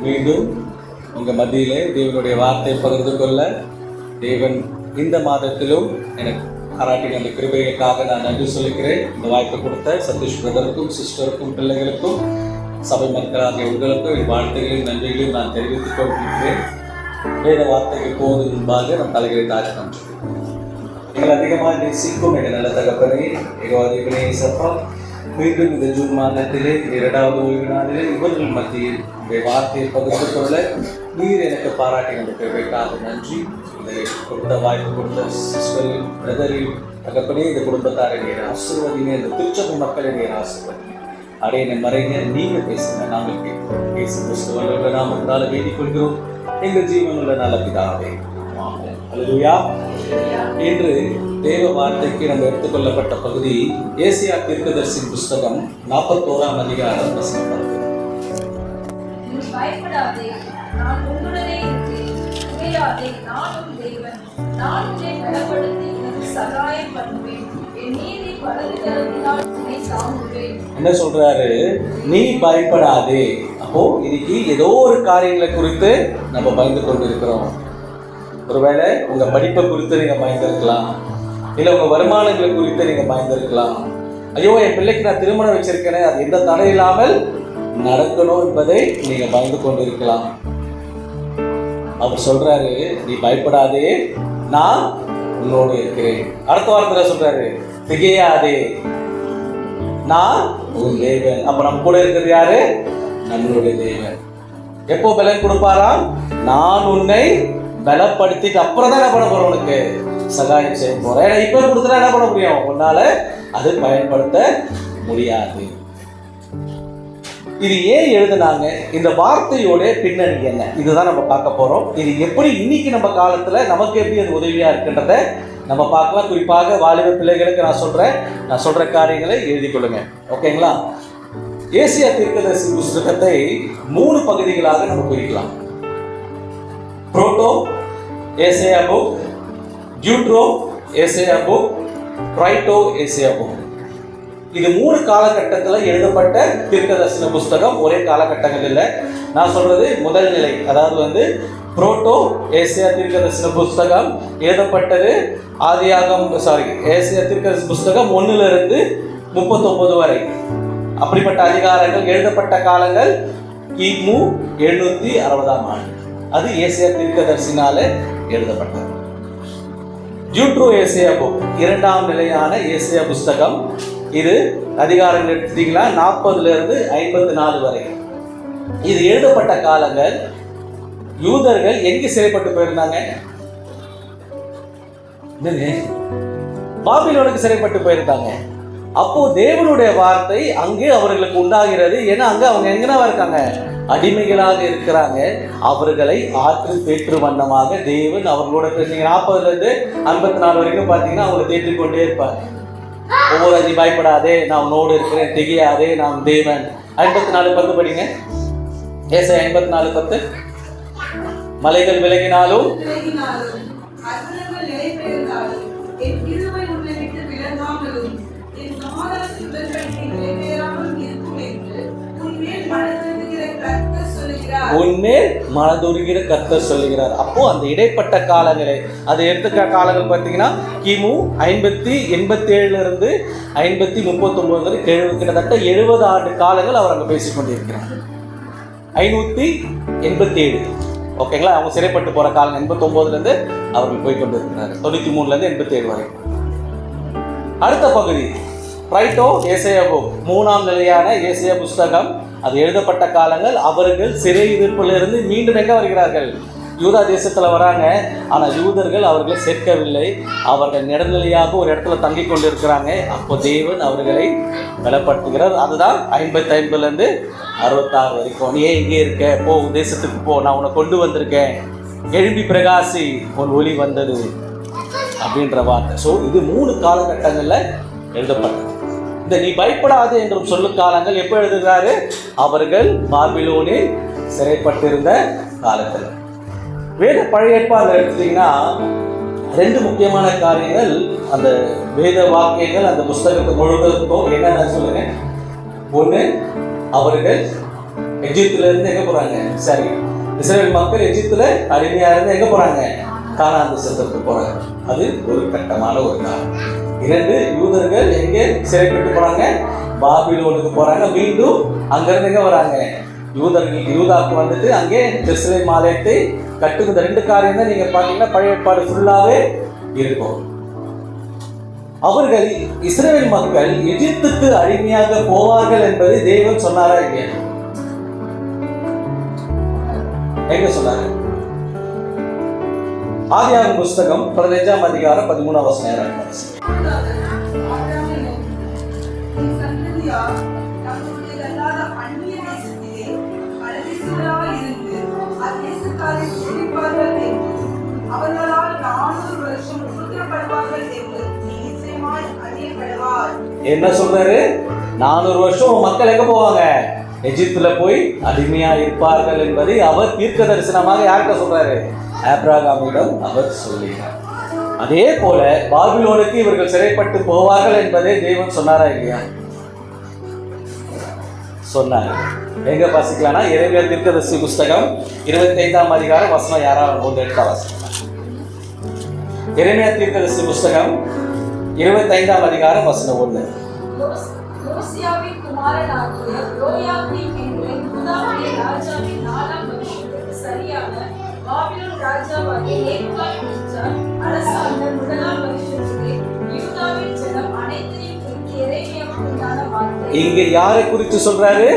மீண்டும் உங்கள் மத்தியிலே தேவனுடைய வார்த்தையை பகிர்ந்து கொள்ள தேவன் இந்த மாதத்திலும் எனக்கு பாராட்டின அந்த கிருபைகளுக்காக நான் நன்றி சொல்லிக்கிறேன். இந்த வாய்ப்பை கொடுத்த சதீஷ் பிரதருக்கும் சிஸ்டருக்கும் பிள்ளைகளுக்கும் சபை மக்களாகிய உங்களுக்கும் என் வாழ்த்துகளையும் நன்றிகளையும் நான் தெரிவித்துக் கொண்டிருக்கிறேன். வேத வார்த்தைக்கு போவது முன்பாக நம் தலைகளை தாழ்த்தி நன்றி. எங்கள் அதிகமாக நேசிக்கும் எங்கள் நல்ல தகப்பனே, எங்கள் அதிகமே சப்பா, மீண்டும் இந்த ஜூன் மாதத்திலே 2வது ஓய்வு நாளிலே இவர்கள் மத்தியில் இந்த வார்த்தையை பகிர்ந்து கொள்ள நீர் எனக்கு பாராட்டி அந்த கிருபைக்காக நன்றி. இதை கொடுத்த வாய்ப்பு கொடுத்த சிஸ்டரில் பிரதரில் தகப்பனே, இந்த குடும்பத்தாரை நீர் ஆசீர்வதிங்க, இந்த திருச்சபை மக்களை நீர் ஆசீர்வதிங்க. அடையின மறைங்க, நீங்க பேசுங்க, நாங்கள் கேட்கிறோம். பேசு கிறிஸ்துவ நாமத்தினால வேண்டிக் கொள்கிறோம் எங்கள் ஜீவனுள்ள நல்ல பிதாவே, ஆமென். அல்லேலூயா. இன்று தேவ வார்த்தைக்கு நம்ம எடுத்துக்கொள்ளப்பட்ட பகுதி ஏசாயா தீர்க்கதரிசியின் புஸ்தகம் 41ஆம் அதிகாரம் வசனம் 10. பயப்படாதே, நான் உன்னுடனே இருக்கிறேன். துயராதே, நான் உன் தேவன். நான் உன்னை பலப்படுத்தி உனக்கு சகாயம் பண்ணுவேன். என் நீதி வலது கரத்தினால் உன்னை தாங்குவேன். என்ன சொல்றாரு? நீ பயப்படாதே. அப்போ இன்னைக்கு ஏதோ ஒரு காரியங்களை குறித்து நம்ம பயந்து கொண்டு இருக்கிறோம். ஒருவேளை உங்க படிப்பை குறித்து நீங்க பயந்திருக்கலாம், இல்லை உங்க வருமானங்களை குறித்து நீங்க பயந்திருக்கலாம். ஐயோ, என் பிள்ளைக்கு நான் திருமணம் வச்சிருக்கேனே, அது எந்த தடை இல்லாமல் நடக்கணும் என்பதை நீங்க பயந்து கொண்டிருக்கலாம். அவர் சொல்றாரு, நீ பயப்படாதே, நான் உன்னோடு இருக்கிறேன். அடுத்த வாரத்தில் சொல்றாரு, திகையாதே, நான் உன் தேவன். அப்ப நம்ம கூட இருக்கிறது யாரு? நம்மளுடைய தேவன். எப்போ பலன் கொடுப்பாராம்? நான் உன்னை பலப்படுத்திட்டு அப்புறம் தான் என்ன பண்ண போறோம், உனக்கு சகாயம் செய்ய போறேன். ஏன்னா இப்ப கொடுத்தா என்ன பண்ண முடியும்? உன்னால அது பயன்படுத்த முடியாது. இது ஏன் எழுதுனாங்க? இந்த வார்த்தையோட பின்னணி என்ன? இதுதான் நம்ம பார்க்க போறோம். இது எப்படி இன்னைக்கு நம்ம காலத்துல நமக்கு எப்படி அது உதவியா இருக்குன்றத நம்ம பார்க்கலாம். குறிப்பாக வாலிப பிள்ளைகளுக்கு நான் சொல்ற காரியங்களை எழுதி கொள்ளுங்க. ஓகேங்களா? ஏசாயா தீர்க்கதரிசி புஸ்தகத்தை 3 பகுதிகளாக நம்ம பிரிக்கலாம். புரோட்டோ ஏசாயா புக், டியூட்ரோ ஏசாயா புக், ரைட்டோ ஏசாயா புக். இது 3 காலகட்டத்தில் எழுதப்பட்ட தீர்க்கதரிசன புஸ்தகம். ஒரே காலகட்டங்கள் இல்லை. நான் சொல்றது முதல் நிலை, அதாவது புரோட்டோ ஏசாயா தீர்க்கதரிசன புஸ்தகம் எழுதப்பட்டது ஏசாயா தீர்க்கதரிசன புஸ்தகம் 1 to 39 வரை. அப்படிப்பட்ட அதிகாரங்கள் எழுதப்பட்ட காலங்கள் கிமு 760ஆம் ஆண்டு. அது ஏசாயா தீர்க்கதரிசினால எழுதப்பட்டது. டியூட்ரோ ஏசாயா புக் 2ஆம் நிலையான ஏசாயா புஸ்தகம். இது அதிகாரங்கள் எடுத்துட்டீங்களா 40 to 54 வரை. இது எழுதப்பட்ட காலங்கள் யூதர்கள் எங்க சிறைப்பட்டு போயிருந்தாங்க? பாபிலோனுக்கு சிறைப்பட்டு போயிருந்தாங்க. அப்போ தேவனுடைய வார்த்தை அங்கே அவர்களுக்கு உண்டாகிறது. ஏன்னா அங்க அவங்க எங்கனவா இருக்காங்க? அடிமைகளாக இருக்கிறாங்க. அவர்களை ஆற்று தேற்று வண்ணமாக தேவன் அவர்களோட பேசுறீங்க. 40 to 54 வரைக்கும் பார்த்தீங்கன்னா அவங்களை தேற்றிக் கொண்டே இருப்பாங்க. ஒவ்வொரு அதி பயப்படாதே, நான் உன்னோடு இருக்கிறேன், திகையாதே, நான் தேவன். 54:10 படிங்க. ஏசாயா 54:10. மலைகள் விலகினாலும் உன்மேல் மனதுருகிற கர்த்தர் சொல்லுகிறார். அப்போ அந்த இடைப்பட்ட காலங்களை அது எடுத்துக்க காலங்கள் பார்த்தீங்கன்னா கிமு 587 539 வரை கிட்டத்தட்ட 70 ஆண்டு காலங்கள் அவர் அங்கே பேசிக்கொண்டிருக்கிறார். 587. ஓகேங்களா? அவங்க சிறைப்பட்டு போற காலம் 89 அவர்கள் போய்கொண்டு இருக்கிறார். 93 87 வரை. அடுத்த பகுதி ரைட்டோ ஏசாயா புக் 3ஆம் நிலையான ஏசாயா புஸ்தகம். அது எழுதப்பட்ட காலங்கள் அவர்கள் சிறை இருப்பிலிருந்து மீண்டும் எங்க வருகிறார்கள்? யூதா தேசத்துல வராங்க. ஆனா யூதர்கள் அவர்களை சேர்க்கவில்லை. அவர்கள் நெடுநிலையாக ஒரு இடத்துல தங்கி கொண்டு இருக்கிறாங்க. அப்போ தேவன் அவர்களை பலப்படுத்துகிறார். அதுதான் 55 66 வரைக்கும். நீ ஏன் இங்கே இருக்க? போ, தேசத்துக்கு போ, நான் உன்னை கொண்டு வந்திருக்கேன், எழும்பி பிரகாசி, உன் ஒளி வந்தது அப்படின்ற வார்த்தை. ஸோ இது 3 காலகட்டங்கள்ல எழுதப்பட்டது. இந்த நீ பயப்படாது என்றும் சொல்லு காலங்கள் எப்போ எழுதுகிறாரு? அவர்கள் பாபிலோனில் சிறைப்பட்டிருந்த காலத்தில். வேத பழைய ஏற்பாடுல எடுத்துட்டீங்கன்னா 2 முக்கியமான காரியங்கள் அந்த வேத வாக்கியங்கள் அந்த புஸ்தகத்தை முழுவதுக்கும் என்னென்ன சொல்லுங்க. ஒன்று, அவர்கள் எகிப்துல இருந்து எங்க போறாங்க? சரி, இஸ்ரேல் மக்கள் எகிப்துல அடிமையா இருந்து எங்க போறாங்க? கானான் தேசத்துக்கு போறாங்க. அது ஒரு கட்டமான ஒரு நாள். 2, யூதர்கள் எங்க சிறைப்பட்டு போறாங்க? பாபிலோனுக்கு போறாங்க. மீண்டும் அங்கிருந்து எங்க வராங்க? யூதாக்கு வந்துட்டு அங்கே எருசலேம் ஆலயத்தை கட்டுகிற 2 காரியம் தான் நீங்க பாத்தீங்கன்னா பழைய ஏற்பாடு ஃபுல்லாவே இருக்கும். அவர்கள் இஸ்ரேல் மக்கள் எகிப்துக்கு அடிமையாக போவார்கள் என்பதை தேவன் சொன்னாரா இல்லையா? எங்க சொன்னாரு? ஆதியாகமம் புஸ்தகம் 15ஆம் அதிகாரம் 13ஆம் வசனம். என்ன சொல்றாரு? 400 வருஷம் மக்கள் எங்க போவாங்க? எகிப்துல போய் அடிமையா இருப்பார்கள் என்பதை அவர் தீர்க்க தரிசனமாக யார்கிட்ட சொல்றாரு? ஆபிரகாமிடம் அவர் சொல்லுகிறார். அதே போல பாபிலோனுக்கு இவர்கள் சிறைப்பட்டு போவார்கள் என்பதை தேவன் சொன்னாரா இல்லையா? சொன்னார். எங்க வாசிக்கலாம்னா எரேமியா தீர்க்கதரிசி புஸ்தகம் 25ஆம் அதிகாரம் வசனம் 6 வாசிக்கலாம். எரேமியா தீர்க்கதரிசி புஸ்தகம் 25ஆம் அதிகாரம் வசனம் 1. யோசியாவின் குமாரனாகிய யோயாக்கீம் என்ற யூதாவுடைய ராஜாவின் 4ஆம் வருஷத்துக்கு சரியாக பாபிலோன் ராஜாவாகிய நேபுகாத்நேச்சார் அரசாண்ட 1ஆம் வருஷத்திலே யூதாவின் ஜனம் அனைத்தையும் குறித்து எரேமியாவுக்கு உண்டான வார்த்தை. இங்க யாரை குறித்து சொல்றாரு?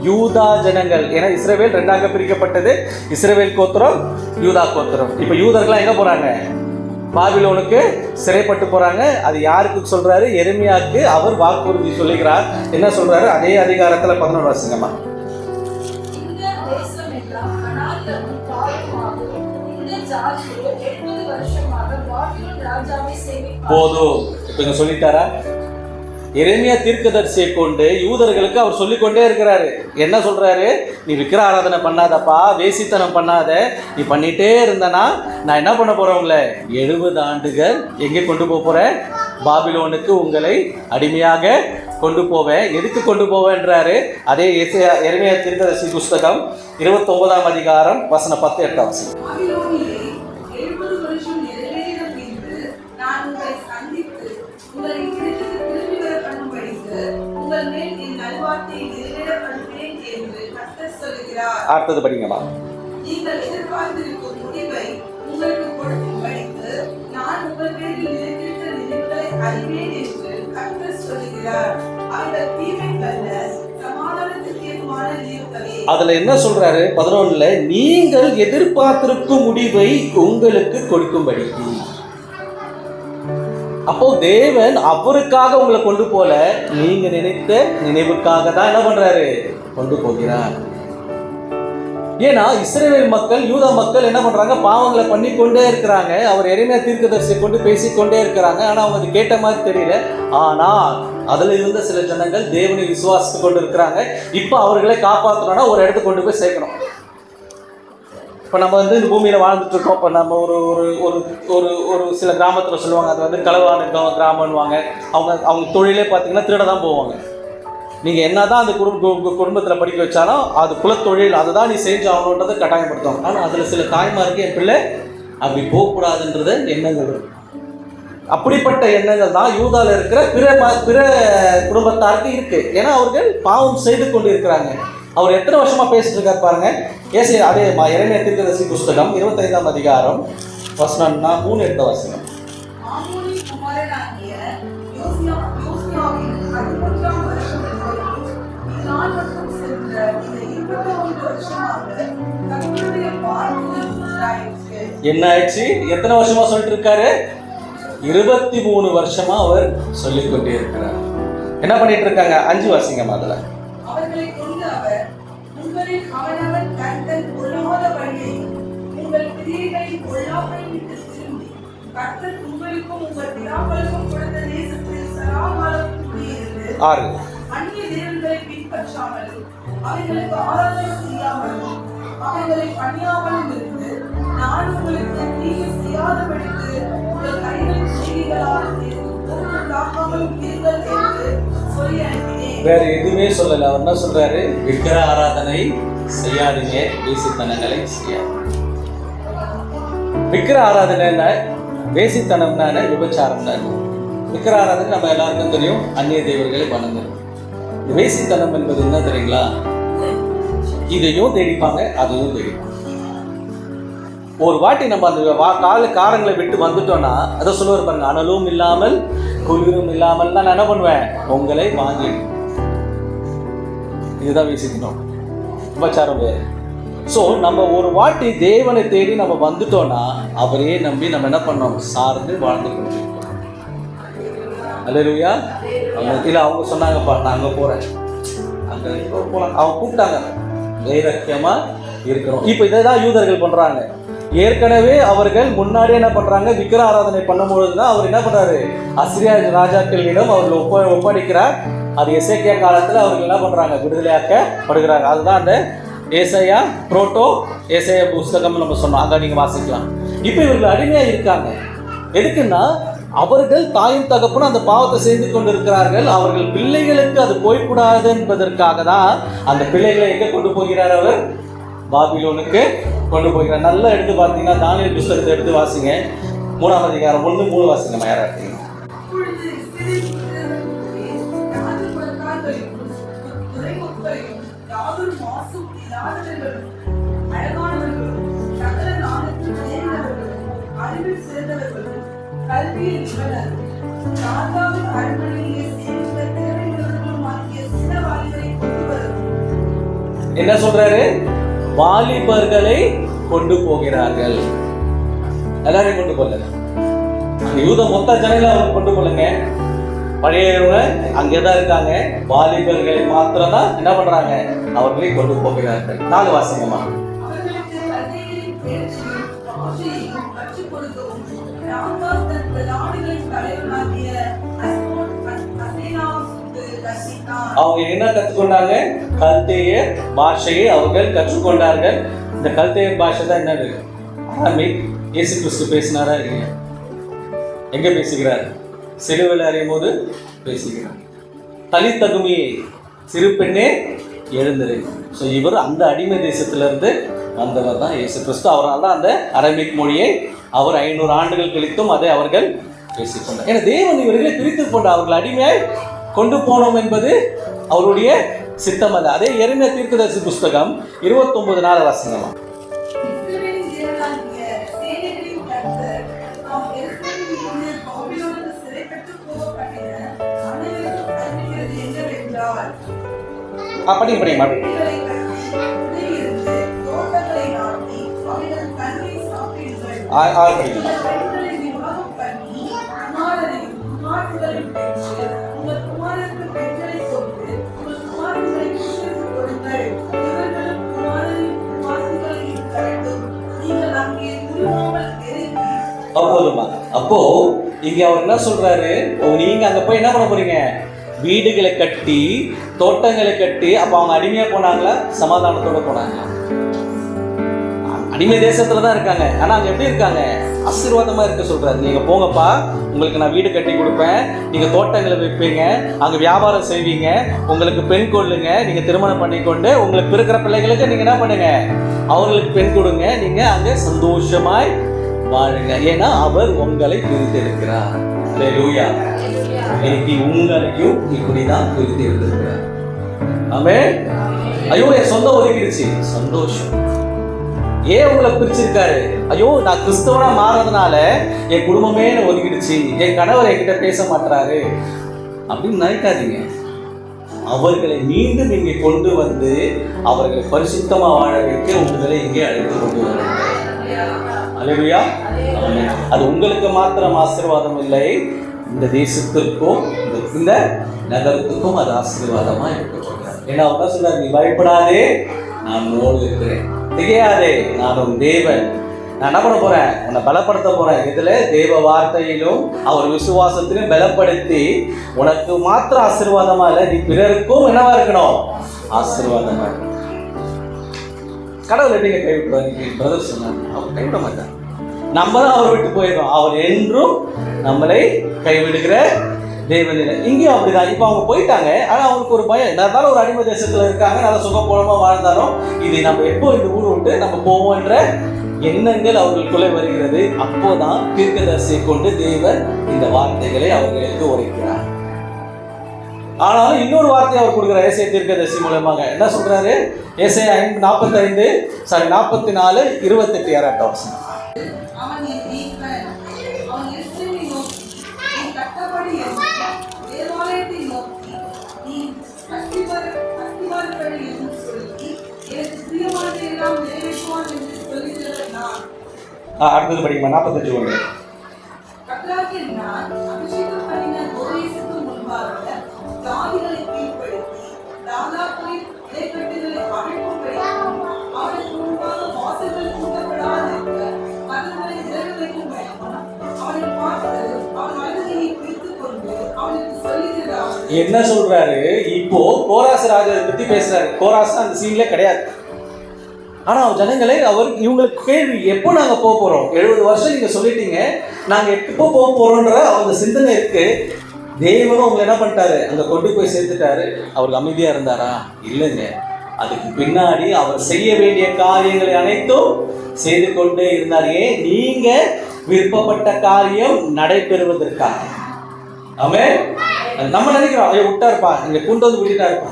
யூதா ஜனங்கள். ஏன்னா இஸ்ரவேல் 2ஆக பிரிக்கப்பட்டது. இஸ்ரவேல் கோத்திரம், யூதா கோத்திரம். இப்ப யூதர்கள் எங்க போறாங்க? பாபிலோனுக்கு சிறைப்பட்டு போறாங்க. அது யாருக்கு சொல்றாரு? எரேமியாவுக்கு அவர் வாக்குறுதி சொல்லுகிறார். என்ன சொல்றாரு? அதே அதிகாரத்துல 11 வாசிங்கம்மா. இந்த தேசம் எல்லாம் அநாதமும் பாவமாகும். இந்த ஜாதியோ 70 வருஷமாக பாபிலோன் ராஜாவை சேவிப்பார்கள். போதும். இப்ப இங்க சொல்லிட்டாரா? எரேமியா தீர்க்கதரிசியை கொண்டு யூதர்களுக்கு அவர் சொல்லிக்கொண்டே இருக்கிறாரு. என்ன சொல்றாரு? நீ விக்கிர ஆராதனை பண்ணாதப்பா, வேசித்தனம் பண்ணாத. நீ பண்ணிட்டே இருந்தனா நான் என்ன பண்ண போறேன்? உங்களை 70 ஆண்டுகள் எங்கே கொண்டு போறேன்? பாபிலோனுக்கு உங்களை அடிமையாக கொண்டு போவேன். எதுக்கு கொண்டு போவேன்றாரு? அதே எரேமியா தீர்க்கதரிசி புஸ்தகம் 29ஆம் அதிகாரம் வசனம் 10 8 அடுத்தது படிங்கம்மா. நீங்கள் எதிர்பார்த்திருக்கும் முடிவை உங்களுக்கு கொடுக்கும்படிக்கு நான் உங்கள் பேரில் நிலைத்திருக்கிற நினைவுகளை அறிவேன் என்று கர்த்தர் சொல்லுகிறார். அவைகள் தீமைக்கல்ல, சமாதானத்திற்கு ஏதுவான நினைவுகளே. அதுல என்ன சொல்றாரு? 11ல நீங்கள் எதிர்பார்த்திருக்கும் முடிவை உங்களுக்கு கொடுக்கும்படி. அப்போ தேவன் அவருக்காக உங்களை கொண்டு போல, நீங்க நினைத்த நினைவுக்காக தான் என்ன பண்றாரு? கொண்டு போகிறார். ஏன்னா இஸ்ரவேல் மக்கள், யூதா மக்கள் என்ன பண்றாங்க? பாவங்களை பண்ணி கொண்டே இருக்கிறாங்க. அவர் எரேமியா தீர்க்கதரிசியை கொண்டு பேசிக்கொண்டே இருக்கிறாங்க. ஆனா அவங்க அது கேட்ட மாதிரி தெரியல. ஆனா அதுல இருந்த சில ஜனங்கள் தேவனை விசுவாசித்து கொண்டு இருக்கிறாங்க. இப்ப அவர்களை காப்பாற்றணும்னா ஒரு இடத்துக்கு கொண்டு போய் சேர்க்கணும். இப்போ நம்ம வந்து இந்த பூமியில் வாழ்ந்துட்டு இருக்கோம். இப்போ நம்ம ஒரு ஒரு ஒரு ஒரு சில கிராமத்தில் சொல்லுவாங்க, அது வந்து களவான கிராமம்னுவாங்க. அவங்க தொழிலே பார்த்தீங்கன்னா திருட தான் போவாங்க. நீங்கள் என்ன தான் அந்த குடும்பத்தில் படிக்க வச்சாலும் அது குலத்தொழில், அதை தான் நீ செஞ்சாகணுன்றதை கட்டாயப்படுத்துவாங்க. ஆனால் அதில் சில தாய்மாருக்கு என் பிள்ளை அப்படி போகக்கூடாதுன்றது எண்ணங்கள் இருக்கும். அப்படிப்பட்ட எண்ணங்கள் தான் யூதாவில் இருக்கிற பிற குடும்பத்தாருக்கு இருக்குது. ஏன்னா அவர்கள் பாவம் செய்து கொண்டு இருக்கிறாங்க. அவர் எத்தனை வருஷமா பேசிட்டு இருக்காரு பாருங்க. அதே எரேமியா தீர்க்கதரிசி புஸ்தகம் 25ஆம் அதிகாரம் வசனம் 3 8 வசனம். என்ன ஆயிடுச்சு? எத்தனை வருஷமா சொல்லிட்டு இருக்காரு? 23 வருஷமா அவர் சொல்லிக் கொண்டே இருக்கிறார். என்ன பண்ணிட்டு இருக்காங்க? 5 வாசிங்கம்மா. அதுல அவர்களை கொண்டு அவர் உங்களில் அவனவன் தன் பொல்லாத வழியை உங்கள் கிரியைகளின் பொல்லாப்பை விட்டு திரும்பி கர்த்தர் உங்களுக்கும் உங்கள் பிதாக்களுக்கும் கொடுத்த தேசத்தில் சதாகாலம் குடியிருந்து 6 அந்நிய தேவர்களை பின்பற்றாமலும் அவைகளுக்கு ஆராதனை செய்யாமலும் அவைகளை பணியாமலும் இருந்து நான் உங்களுக்கு தீமை செய்யாதபடிக்கு உங்கள் கைகளின் செய்திகளால் காக்காமலும் இருங்கள் என்று சொல்லி அனுப்பினேன். வேற எதுவுமே சொல்லல. அவர் என்ன சொல்றாரு? விக்கிர ஆராதனை செய்யாதீங்க, வேசித்தனங்களை செய்யாதீங்க. விக்கிர ஆராதனை வேசித்தனம்னா விபச்சாரம் தான். விக்கிர ஆராதனை நம்ம எல்லாருக்கும் தெரியும், அந்நிய தெய்வங்களை வணங்குறது. வேசித்தனம் என்பது என்ன தெரியுங்களா? இதையும் தேடிப்பாங்க, அதையும் தேடிப்பாங்க. ஒரு வாட்டி நம்ம அந்த காரங்களை விட்டு வந்துட்டோம்னா அதை சொல்லுவார் பாருங்க, அனலும் இல்லாமல் குளிரும் இல்லாமல் தான் நான் என்ன பண்ணுவேன், உங்களை வாங்கி. இதுதான் வேசிக்கணும், விபச்சாரம் வேறு. ஸோ நம்ம ஒரு வாட்டி தேவனை தேடி நம்ம வந்துட்டோம்னா அவரையே நம்பி நம்ம என்ன பண்ணோம், சார்ந்து வாழ்ந்து கொண்டிருக்கோம். அல்லேலூயா. இல்லை அவங்க சொன்னாங்கப்பா நான் அங்கே போகிறேன், அங்கே போகலாம், அவங்க கூப்பிட்டாங்க, வைராக்கியமாக இருக்கிறோம். இப்போ இதை தான் யூதர்கள் பண்ணுறாங்க. ஏற்கனவே அவர்கள் முன்னாடி என்ன பண்ணுறாங்க, விக்கிர ஆராதனை பண்ணும்பொழுது தான் அவர் என்ன பண்ணுறாரு, அசிரியா ராஜாக்களிடம் அவர்கள் ஒப்படைக்கிறார். அது எசேக்கியா காலத்தில் அவர்கள் என்ன பண்ணுறாங்க, விடுதலையாக்கப்படுகிறாங்க. அதுதான் அந்த ஏசாயா புரோட்டோ ஏசாயா புஸ்தகம் நம்ம சொன்னோம், அங்கே நீங்கள் வாசிக்கலாம். இப்போ இவர்கள் அடிமையாக இருக்காங்க. எதுக்குன்னா அவர்கள் தாயும் தகப்பனும் அந்த பாவத்தை செய்து கொண்டிருக்கிறார்கள். அவர்கள் பிள்ளைகளுக்கு அது போய்க்கூடாது என்பதற்காக தான் அந்த பிள்ளைகளை எங்கே கொண்டு போகிறார், அவர் பாபிலோனுக்கு கொண்டு போகிறார். நல்லா எடுத்து பார்த்தீங்கன்னா தானியேல் புஸ்தகத்தை எடுத்து வாசிங்க, 3ஆம் அதிகாரம் 1-3 வாசிங்க. யாரா இருக்கீங்க? என்ன சொல்றாரு? வாலிபர்களை கொண்டு போகிறார்கள். எல்லாரையும் கொண்டு போகல, யூத மொத்த ஜனங்களை அவங்க கொண்டு போலங்க. பழையவங்க அங்கேதான் இருக்காங்க, வாலிபர்களை மாத்திரம் தான் என்ன பண்றாங்க, அவர்களை கொண்டு போகிறார்கள். 4 வாசிங்கம்மா. அவங்க என்ன கற்றுக்கொண்டாங்க? கல்தேயர் பாஷையை அவர்கள் கற்றுக்கொண்டார்கள். இந்த கல்தேயர் பாஷை தான் என்னது? ஆரம்பிக். இயேசு கிறிஸ்து பேசினாரா இல்லையா? எங்க பேசுகிறார்? சிலுவையில் அறியும் போது பேசுகிறார். தலித்தகுமியை சிறு பெண்ணே எழுந்திரு. ஸோ இவர் அந்த அடிமை தேசத்திலிருந்து வந்தவர் தான் இயேசு கிறிஸ்து. அவரால் தான் அந்த அரபிக் மொழியை அவர் 500 ஆண்டுகள் கழித்தும் அதை அவர்கள் பேசிக்கொண்டார். ஏன்னா தேவன் இவர்களை பிரித்து கொண்டார். அவர்கள் அடிமையாய் கொண்டு போனோம் என்பது அவருடைய சித்தம் அல்ல. அதே எரேமியா தீர்க்கதரிசி புஸ்தகம் 29:4 வாசிக்கலாம். படிங்க. அப்போ இங்க அவர் என்ன சொல்றாரு, நீங்க அங்க போய் என்ன பண்ண போறீங்க, வீடுகளை கட்டி தோட்டங்களை கட்டி. அப்ப அவங்க அடிமையா போனாங்களா, சமாதானத்தோட போனாங்களா? அடிமை தேசத்துல தான் இருக்காங்க, ஆனா அங்க எப்படி இருக்காங்க, ஆசீர்வாதமா இருக்க சொல்றாரு. நீங்க போங்கப்பா, உங்களுக்கு நான் வீடு கட்டி கொடுப்பேன், நீங்க தோட்டங்களை வைப்பீங்க, அங்க வியாபாரம் செய்வீங்க, உங்களுக்கு பெண் கொள்ளுங்க, நீங்க திருமணம் பண்ணிக்கொண்டு உங்களுக்கு பிறக்கிற பிள்ளைகளுக்கு நீங்க என்ன பண்ணுங்க, அவர்களுக்கு பெண் கொடுங்க, நீங்க அங்க சந்தோஷமாய் வாழுங்க. ஏன்னா அவர் உங்களை பிரித்தெடுக்கிறார். அல்லேலூயா. இன்னைக்கு உங்களையும் இப்படிதான் பிரித்து எடுத்திருக்கிறார். ஆமென். ஐயோ என் சொந்த ஒதுக்கிடுச்சு, சந்தோஷம். ஏன் உங்களை பிரிச்சிருக்காரு? ஐயோ நான் கிறிஸ்தவனா மாறதுனால என் குடும்பமே ஒதுக்கிடுச்சு, என் கணவர் என்கிட்ட பேச மாட்டாரு அப்படின்னு நினைக்காதீங்க. அவர்களை மீண்டும் இங்கே கொண்டு வந்து அவர்களை பரிசுத்தமா வாழ வைக்க உங்களை இங்கே அழைத்து கொண்டு வர. அல்லேலூயா. அது உங்களுக்கு மாத்திரம் ஆசீர்வாதம் இல்லை, இந்த தேசத்திற்கும் இந்த நகரத்துக்கும் அது ஆசீர்வாதமா இருக்கப்படுகிறார். ஏன்னா அவர் சொல்றாரு, நீ பயப்படாதே, நான் உன்னோடு இருக்கிறேன், திகையாதே, நான் உன் தேவன், நான் என்ன பண்ண போறேன், உன்னை பலப்படுத்த போறேன். இதுல தேவ வார்த்தையிலும் அவர் விசுவாசத்திலும் பலப்படுத்தி உனக்கு மாத்திரம் ஆசீர்வாதமா இல்லை, நீ பிறருக்கும் என்னவா இருக்கணும், ஆசீர்வாதமா இருக்கணும். கடவுள் எப்படிங்க கைவிட்டுவாங்க? பிரதர் சொன்னாங்க, அவர் கைவிட மாட்டார். நம்ம தான் அவர் விட்டு போயிடும். அவர் என்றும் நம்மளை கைவிடுகிற தேவனில். இங்கேயும் அப்படிதான். இப்போ அவங்க போயிட்டாங்க, ஆனால் அவங்களுக்கு ஒரு பயம். இருந்தாலும் ஒரு அடிமை தேசத்தில் இருக்காங்க, நல்லா சுகபோலமாக வாழ்ந்தாலும் இது நம்ம எப்போ இந்த ஊரை விட்டு நம்ம போவோம் என்ற எண்ணங்கள் அவர்களுக்குள்ளே வருகிறது. அப்போதான் தீர்க்கதரிசியை கொண்டு தேவன் இந்த வார்த்தைகளை அவர்களுக்கு உரைக்கிறார். ஆனாலும் இன்னொரு வார்த்தையை அவர் கொடுக்குறார் ஏசாயா தீர்க்கதரிசி மூலமாக. என்ன சொல்றாரு? ஏசாயா 44 28 யாராட்ட வசனம். அடுத்தது படிக்குமா? 45 என்ன சொல்றாரு? இப்போ கோராஸ் ராஜாவை பத்தி பேசுறாரு. கோராஸ் அந்த சீன்ல கிடையாது. ஆனா ஜனங்களே இவங்களுக்கு கேள்வி, எப்போ நாங்க போக போறோம்? 70 வருஷம் நீங்க சொல்லிட்டீங்க, நாங்க எப்போ போக போறோம்ன்ற அவங்க சிந்தனை இருக்கு. தேவனும் உங்களை என்ன பண்ணிட்டாரு? அங்க கொண்டு போய் சேர்த்துட்டாரு. அவருக்கு அமைதியா இருந்தாரா? இல்லைங்க. அதுக்கு பின்னாடி அவர் செய்ய வேண்டிய காரியங்களை அனைத்தும் செய்து கொண்டே இருந்தார். ஏன்? நீங்க விருப்பப்பட்ட காரியம் நடைபெறுவதற்காக. ஆமென். நம்ம நினைக்கிறோம், விட்டாருப்பா, இங்க கொண்டு வந்து விட்டுட்டாருப்பா.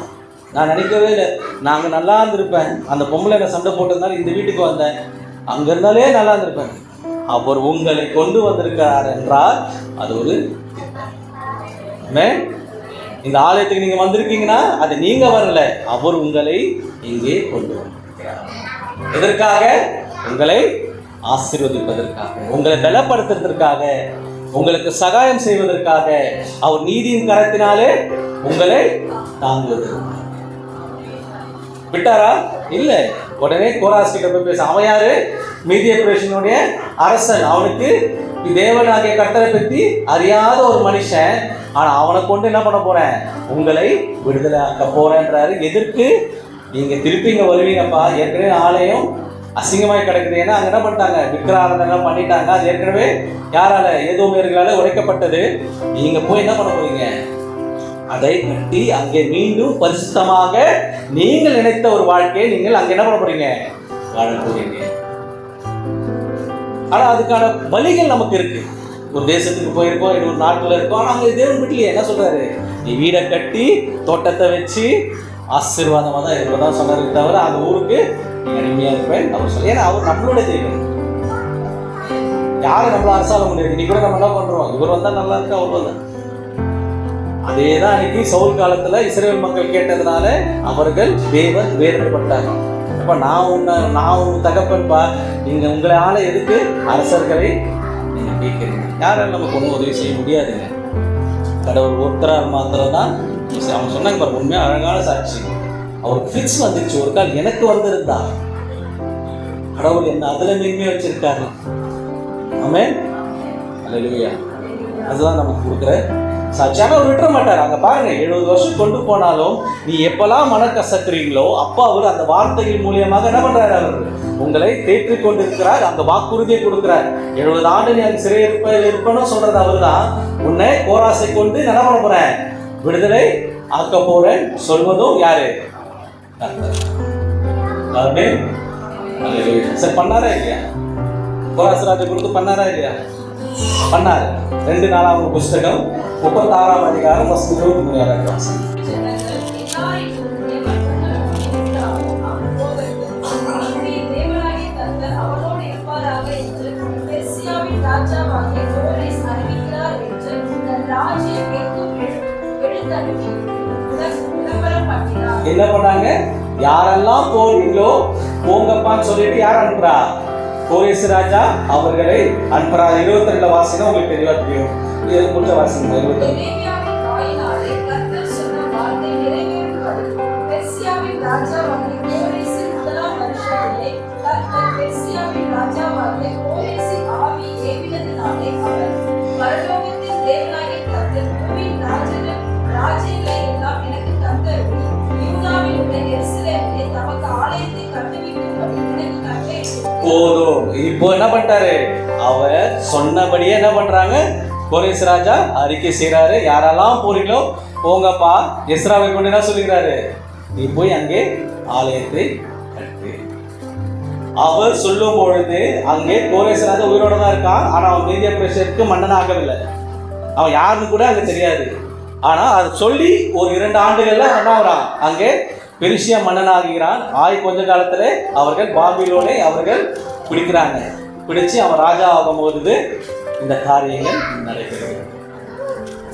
நான் நினைக்கவே இல்லை, நாங்கள் நல்லா இருந்திருப்பேன். அந்த பொம்பளை என்ன சண்டை போட்டிருந்தாலும் இந்த வீட்டுக்கு வந்தேன், அங்கே இருந்தாலே நல்லா இருந்திருப்பேன். அவர் உங்களை கொண்டு வந்திருக்கிறார் என்றால் அது ஒரு இந்த ஆலயத்துக்கு நீங்கள் வந்திருக்கீங்கன்னா அது நீங்கள் வரல, அவர் உங்களை இங்கே கொண்டு வந்திருக்கிறார். எதற்காக? உங்களை ஆசீர்வதிப்பதற்காக, உங்களை பலப்படுத்துவதற்காக, உங்களுக்கு சகாயம் செய்வதற்காக, அவர் நீதியின் கரத்தினாலே உங்களை தாங்குவதற்காக. விட்டாரா? இல்ல. உடனே கோராஸ் கிட்ட போய் பேச. அவன் யாரு? மீதிய பிரேஷனுடைய அரசன். அவனுக்கு தேவனாகிய கர்த்தரை பற்றி அறியாத ஒரு மனுஷன். ஆனா அவனை கொண்டு என்ன பண்ண போறேன்? உங்களை விடுதலை ஆக்க போறேன்றாரு. எதற்கு? நீங்க திருப்பி இங்க வருவீங்கப்பா, ஏற்கனவே ஆலயம் அசிங்கமாய் கிடக்குது. ஏன்னா அங்க என்ன பண்ணிட்டாங்க? விக்கிராராதனை பண்ணிட்டாங்க. அது ஏற்கனவே யாரால? ஏதோமியர்களால உடைக்கப்பட்டது. நீங்க போய் என்ன பண்ண போறீங்க? அதை கட்டி அங்கே மீண்டும் பரிசுத்தமாக நீங்கள் நினைத்த ஒரு வாழ்க்கையை நீங்கள் அங்கே என்ன பண்ண போறீங்க? வாழ போறீங்க. ஆனா அதுக்கான வழிகள் நமக்கு இருக்கு. ஒரு தேசத்துக்கு போயிருக்கோம், இன்னொரு நாட்டில் இருக்கோம். ஆனால் அங்கே தேவன் வீட்டிலேயே என்ன சொல்றாரு? நீ வீடை கட்டி தோட்டத்தை வச்சு ஆசீர்வாதமாக தான் இருப்பதான் சொன்னாரு. தவிர அந்த ஊருக்கு நீ அடிமையா இருப்பேன் அவர் சொல்ல. ஏன்னா அவர் நம்மளோட தேவன். யாரும் நம்மள அரசால முடியாது. இன்னைக்கு கூட நம்ம என்ன பண்றோம்? இவர் வந்தா நல்லா இருக்கு, அவர் வந்தா. அதே தான் அன்னைக்கு சவுல் காலத்துல இஸ்ரவேல் மக்கள் கேட்டதுனால அவர்கள் தேவன் வேதனைப்பட்டாங்க. அப்ப நான் உன் தகப்பன்பா, நீங்க உங்களை ஆள எதுக்கு அரசர்களை நீங்க கேட்கிறீங்க? யாராலும் நமக்கு ஒன்றும் உதவி செய்ய முடியாதுங்க. கடவுள் ஒருத்தரால் மாத்திரம் தான். அவங்க சொன்னாங்க பாருங்க, உண்மையா அழகான சாட்சி. அவருக்கு ஃபிக்ஸ் வந்துருச்சு. ஒரு கால் எனக்கு வந்திருந்தா கடவுள் என்ன அதுல மேன்மையா வச்சிருக்காரு. ஆமென். அல்லேலூயா. அதுதான் நமக்கு கொடுக்குற சாட்சி. ஆனால் அவர் விட்டுற மாட்டார். அங்கே பாருங்க, 70 வருஷம் கொண்டு போனாலும் நீ எப்பெல்லாம் மன கசக்குறீங்களோ அப்போ அவர் அந்த வார்த்தைகள் மூலியமாக என்ன பண்றாரு? அவர் உங்களை தேற்றிக் கொண்டிருக்கிறார். அந்த வாக்குறுதியை கொடுக்கிறார். 70 ஆண்டு நீ அந்த சிறை இருப்பேன்னு சொல்றது அவர் தான். உன்னை கோராசை கொண்டு என்ன பண்ண போறேன்? விடுதலை ஆக்க போறேன் சொல்வதும் யாரு? சரி, பண்ணாரா இல்லையா? கோராஸ் ராஜா கொடுத்து பண்ணாரா இல்லையா? பண்ணாரு. 2 நாளாவது புஸ்தகம் 36ஆம் அதிகாரம் 23 என்ன பண்ணாங்க? யாரெல்லாம் போறீங்களோ போங்கப்பான்னு சொல்லிட்டு யார் அனுப்புறா? கோரேஸ் ராஜா அவர்களை அனுப்புறா. 22 வாசினா உங்களுக்கு தெளிவா தெரியும். இது முடிஞ்ச வாசிங்க 22. போதும். இப்போ என்ன பண்ணிட்டாரு? அவர் சொன்னபடியே என்ன பண்றாங்க? கோரேஸ் ராஜா அறிக்கை செய்கிறாரு, யாரெல்லாம் போறீங்களோ போங்கப்பா. எஸ்ராவை கொண்டு என்ன சொல்லுகிறாரு, நீ போய் அங்கே ஆலயத்தை கட்டு. அவர் சொல்லும் பொழுது அங்கே கோரேஸ் ராஜா உயிரோட தான் இருக்கான். ஆனால் அவன் மீதியா பிரதேசத்துக்கு மன்னன் ஆகவில்லை. அவன் யாருன்னு கூட அங்கே தெரியாது. ஆனால் அதை சொல்லி ஒரு 2 ஆண்டுகள்ல என்ன ஆகிறான், அங்கே பெருசியா மன்னன் ஆகிறான். கொஞ்ச காலத்தில் அவர்கள் பாபிலோனை அவர்கள் பிடிக்கிறாங்க. பிடிச்சு அவன் ராஜா ஆகும்போது இந்த காரியங்கள் நடைபெறுகிறது.